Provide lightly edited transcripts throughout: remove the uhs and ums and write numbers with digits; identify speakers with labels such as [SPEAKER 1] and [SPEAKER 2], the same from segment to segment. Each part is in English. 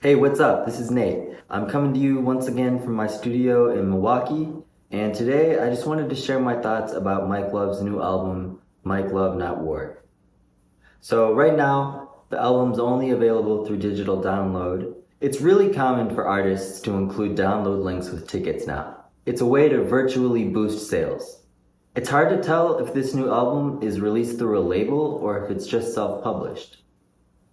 [SPEAKER 1] Hey, what's up? This is Nate. I'm coming to you once again from my studio in Milwaukee, and today I just wanted to share my thoughts about Mike Love's new album, Mike Love Not War. So right now, the album's only available through digital download. It's really common for artists to include download links with tickets now. It's a way to virtually boost sales. It's hard to tell if this new album is released through a label or if it's just self-published.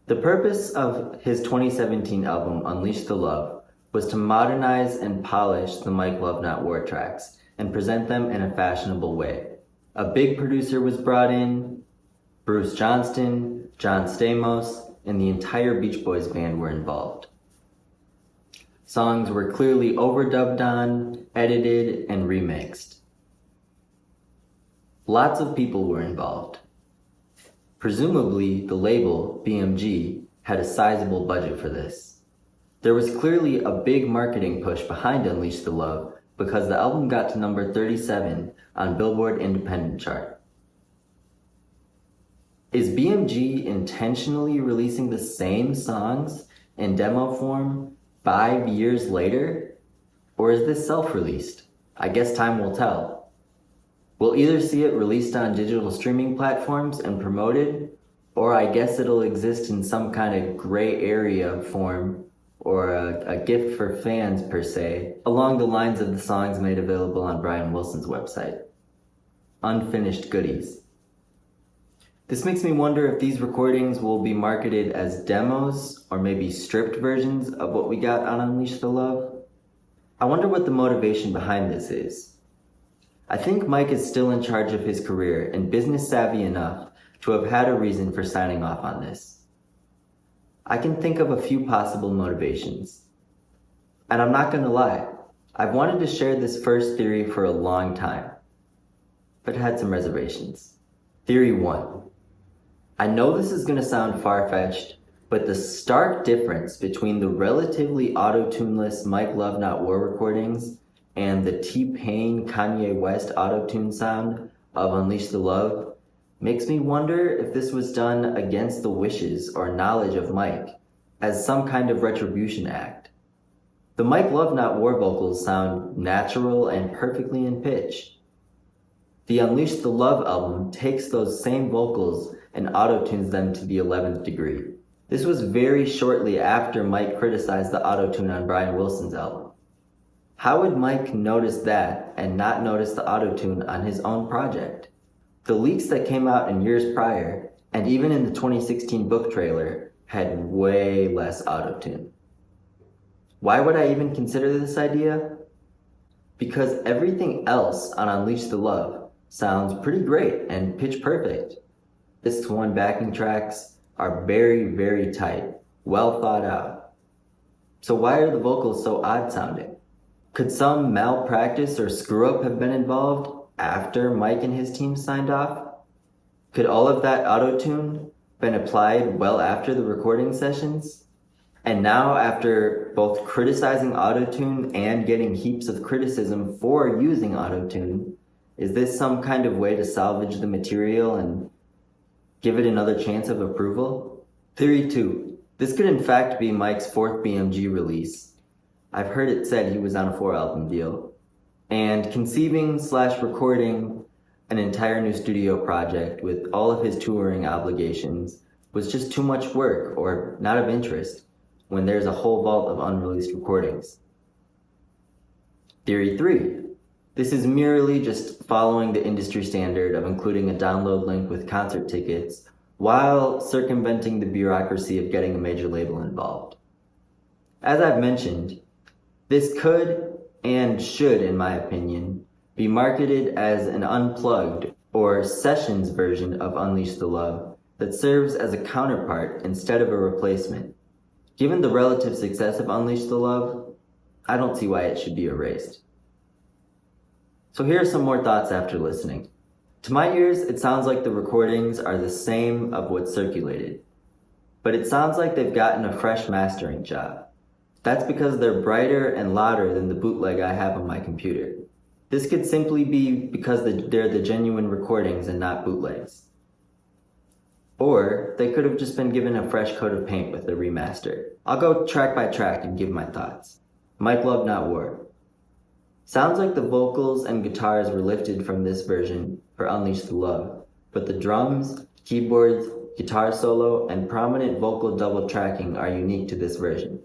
[SPEAKER 1] The purpose of his 2017 album, Unleash the Love, was to modernize and polish the Mike Love Not War tracks and present them in a fashionable way. A big producer was brought in, Bruce Johnston, John Stamos, and the entire Beach Boys band were involved. Songs were clearly overdubbed on, edited, and remixed. Lots of people were involved. Presumably, the label, BMG, had a sizable budget for this. There was clearly a big marketing push behind Unleash the Love because the album got to number 37 on Billboard Independent chart. Is BMG intentionally releasing the same songs in demo form 5 years later? Or is this self-released? I guess time will tell. We'll either see it released on digital streaming platforms and promoted, or I guess it'll exist in some kind of gray area form, or a gift for fans per se, along the lines of the songs made available on Brian Wilson's website. Unfinished goodies. This makes me wonder if these recordings will be marketed as demos or maybe stripped versions of what we got on Unleash the Love. I wonder what the motivation behind this is. I think Mike is still in charge of his career and business savvy enough to have had a reason for signing off on this. I can think of a few possible motivations. And I'm not gonna lie, I've wanted to share this first theory for a long time, but had some reservations. Theory 1. I know this is gonna sound far-fetched, but the stark difference between the relatively auto-tuneless Mike Love Not War recordings and the T-Pain Kanye West auto-tune sound of Unleash the Love makes me wonder if this was done against the wishes or knowledge of Mike, as some kind of retribution act. The Mike Love Not War vocals sound natural and perfectly in pitch. The Unleash the Love album takes those same vocals and auto-tunes them to the 11th degree. This was very shortly after Mike criticized the auto-tune on Brian Wilson's album. How would Mike notice that and not notice the auto-tune on his own project? The leaks that came out in years prior, and even in the 2016 book trailer, had way less auto-tune. Why would I even consider this idea? Because everything else on Unleash the Love sounds pretty great and pitch perfect. Disc 1 backing tracks are very, very tight, well thought out. So why are the vocals so odd sounding? Could some malpractice or screw-up have been involved after Mike and his team signed off? Could all of that auto-tune been applied well after the recording sessions? And now, after both criticizing auto-tune and getting heaps of criticism for using auto-tune, is this some kind of way to salvage the material and give it another chance of approval? Theory 2. This could in fact be Mike's 4th BMG release. I've heard it said he was on a 4-album deal. And conceiving/recording an entire new studio project with all of his touring obligations was just too much work or not of interest when there's a whole vault of unreleased recordings. Theory 3. This is merely just following the industry standard of including a download link with concert tickets while circumventing the bureaucracy of getting a major label involved. As I've mentioned, this could and should, in my opinion, be marketed as an unplugged or sessions version of Unleash the Love that serves as a counterpart instead of a replacement. Given the relative success of Unleash the Love, I don't see why it should be erased. So here are some more thoughts after listening. To my ears, it sounds like the recordings are the same of what's circulated, but it sounds like they've gotten a fresh mastering job. That's because they're brighter and louder than the bootleg I have on my computer. This could simply be because they're the genuine recordings and not bootlegs. Or they could have just been given a fresh coat of paint with the remaster. I'll go track by track and give my thoughts. Mike Love Not War. Sounds like the vocals and guitars were lifted from this version for Unleash the Love, but the drums, keyboards, guitar solo, and prominent vocal double tracking are unique to this version.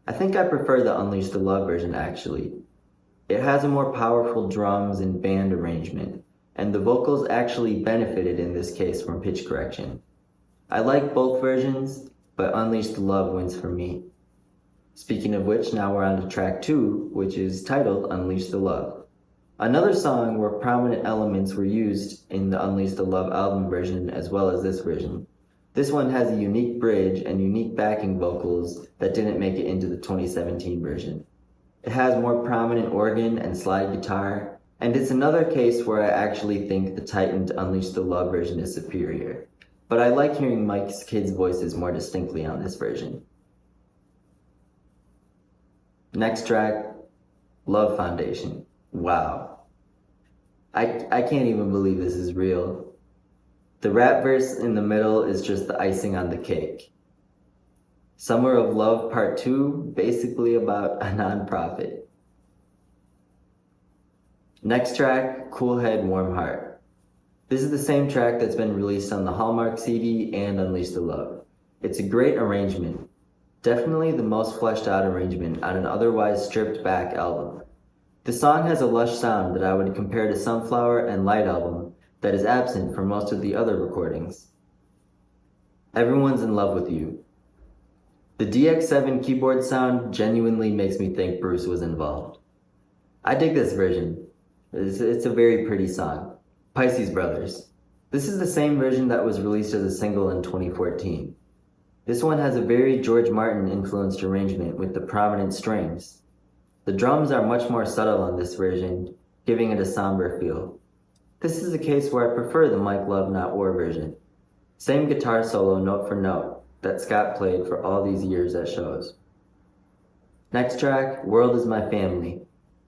[SPEAKER 1] I think I prefer the Unleash the Love version actually. It has a more powerful drums and band arrangement, and the vocals actually benefited in this case from pitch correction. I like both versions, but Unleash the Love wins for me. Speaking of which, now we're on to track 2, which is titled Unleash the Love. Another song where prominent elements were used in the Unleash the Love album version as well as this version. This one has a unique bridge and unique backing vocals that didn't make it into the 2017 version. It has more prominent organ and slide guitar, and it's another case where I actually think the tightened Unleash the Love version is superior. But I like hearing Mike's kids' voices more distinctly on this version. Next track, Love Foundation. Wow. I can't even believe this is real. The rap verse in the middle is just the icing on the cake. Summer of Love Part 2, basically about a non-profit. Next track, Cool Head, Warm Heart. This is the same track that's been released on the Hallmark CD and Unleash the Love. It's a great arrangement. Definitely the most fleshed out arrangement on an otherwise stripped back album. The song has a lush sound that I would compare to Sunflower and Light album that is absent from most of the other recordings. Everyone's in Love with You. The DX7 keyboard sound genuinely makes me think Bruce was involved. I dig this version. It's a very pretty song. Pisces Brothers. This is the same version that was released as a single in 2014. This one has a very George Martin influenced arrangement with the prominent strings. The drums are much more subtle on this version, giving it a somber feel. This is a case where I prefer the Mike Love Not War version. Same guitar solo note for note that Scott played for all these years at shows. Next track, World Is My Family.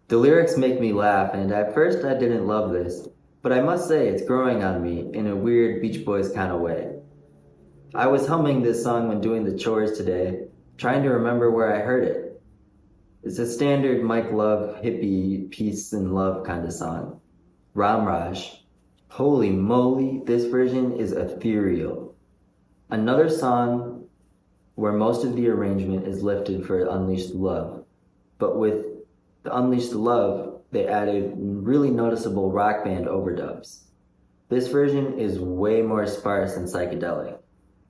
[SPEAKER 1] The lyrics make me laugh, and at first I didn't love this, but I must say it's growing on me in a weird Beach Boys kind of way. I was humming this song when doing the chores today, trying to remember where I heard it. It's a standard Mike Love, hippie, peace and love kind of song. Ram Raj. Holy moly, this version is ethereal. Another song where most of the arrangement is lifted for Unleash the Love, but with the Unleash the Love, they added really noticeable rock band overdubs. This version is way more sparse and psychedelic.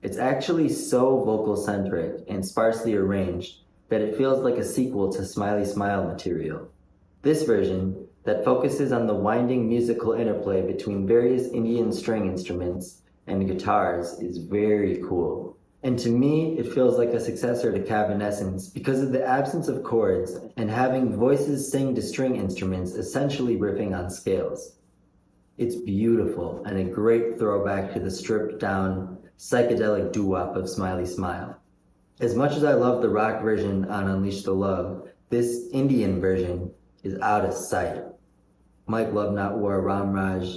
[SPEAKER 1] It's actually so vocal-centric and sparsely arranged that it feels like a sequel to Smiley Smile material. This version, that focuses on the winding musical interplay between various Indian string instruments and guitars, is very cool. And to me, it feels like a successor to Evanescence because of the absence of chords and having voices sing to string instruments essentially riffing on scales. It's beautiful and a great throwback to the stripped down, psychedelic doo-wop of Smiley Smile. As much as I love the rock version on Unleash the Love, this Indian version is out of sight. Mike Love Not War Ram Raj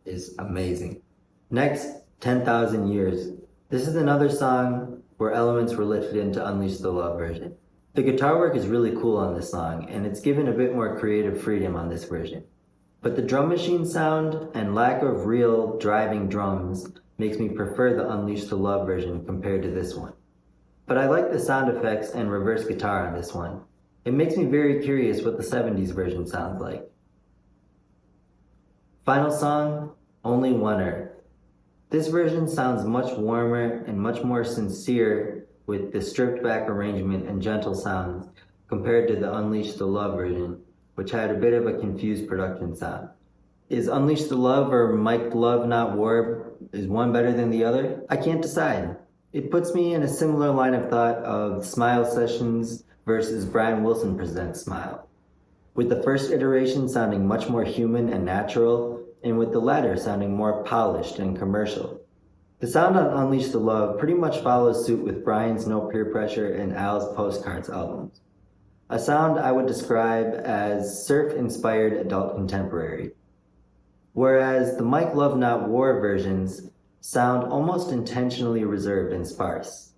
[SPEAKER 1] is amazing. Next, 10,000 Years. This is another song where elements were lifted into Unleash the Love version. The guitar work is really cool on this song, and it's given a bit more creative freedom on this version. But the drum machine sound and lack of real driving drums makes me prefer the Unleash the Love version compared to this one. But I like the sound effects and reverse guitar on this one. It makes me very curious what the 70s version sounds like. Final song, Only One Earth. This version sounds much warmer and much more sincere with the stripped back arrangement and gentle sounds compared to the Unleash the Love version, which had a bit of a confused production sound. Is Unleash the Love or Mike Love Not War, is one better than the other? I can't decide. It puts me in a similar line of thought of Smile Sessions versus Brian Wilson Presents Smile, with the first iteration sounding much more human and natural, and with the latter sounding more polished and commercial. The sound on Unleash the Love pretty much follows suit with Brian's No Peer Pressure and Al's Postcards albums, a sound I would describe as surf-inspired adult contemporary. Whereas the Mike Love Not War versions sound almost intentionally reserved and sparse.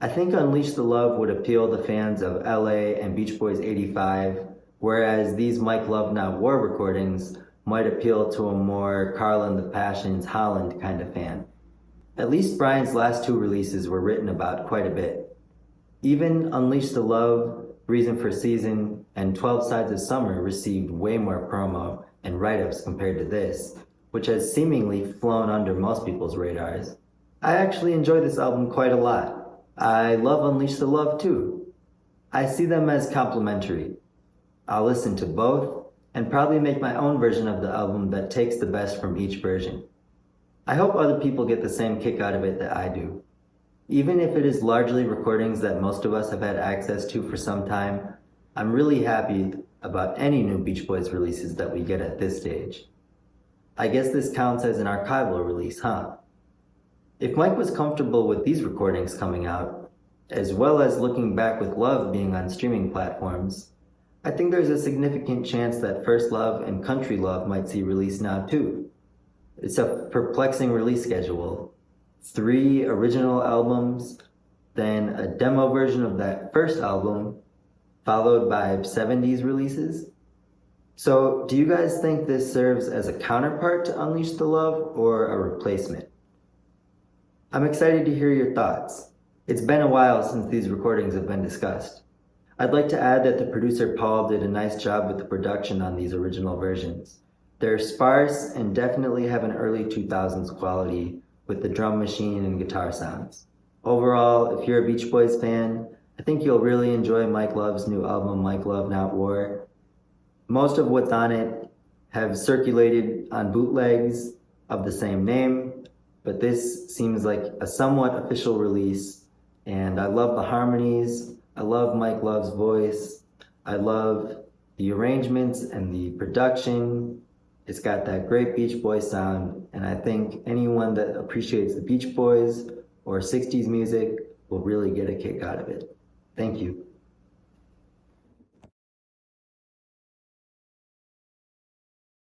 [SPEAKER 1] I think Unleash the Love would appeal to fans of LA and Beach Boys 85, whereas these Mike Love Not War recordings might appeal to a more Carl and the Passions Holland kind of fan. At least Brian's last two releases were written about quite a bit. Even Unleash the Love, Reason for Season, and 12 Sides of Summer received way more promo and write-ups compared to this, which has seemingly flown under most people's radars. I actually enjoy this album quite a lot. I love Unleash the Love too. I see them as complementary. I'll listen to both and probably make my own version of the album that takes the best from each version. I hope other people get the same kick out of it that I do. Even if it is largely recordings that most of us have had access to for some time, I'm really happy about any new Beach Boys releases that we get at this stage. I guess this counts as an archival release, huh? If Mike was comfortable with these recordings coming out, as well as looking back with Love being on streaming platforms, I think there's a significant chance that First Love and Country Love might see release now too. It's a perplexing release schedule. 3 original albums, then a demo version of that first album, followed by 70s releases. So, do you guys think this serves as a counterpart to Unleash the Love or a replacement? I'm excited to hear your thoughts. It's been a while since these recordings have been discussed. I'd like to add that the producer Paul did a nice job with the production on these original versions. They're sparse and definitely have an early 2000s quality with the drum machine and guitar sounds. Overall, if you're a Beach Boys fan, I think you'll really enjoy Mike Love's new album, Mike Love Not War. Most of what's on it have circulated on bootlegs of the same name, but this seems like a somewhat official release, and I love the harmonies, I love Mike Love's voice, I love the arrangements and the production. It's got that great Beach Boys sound, and I think anyone that appreciates the Beach Boys or 60s music will really get a kick out of it. Thank you.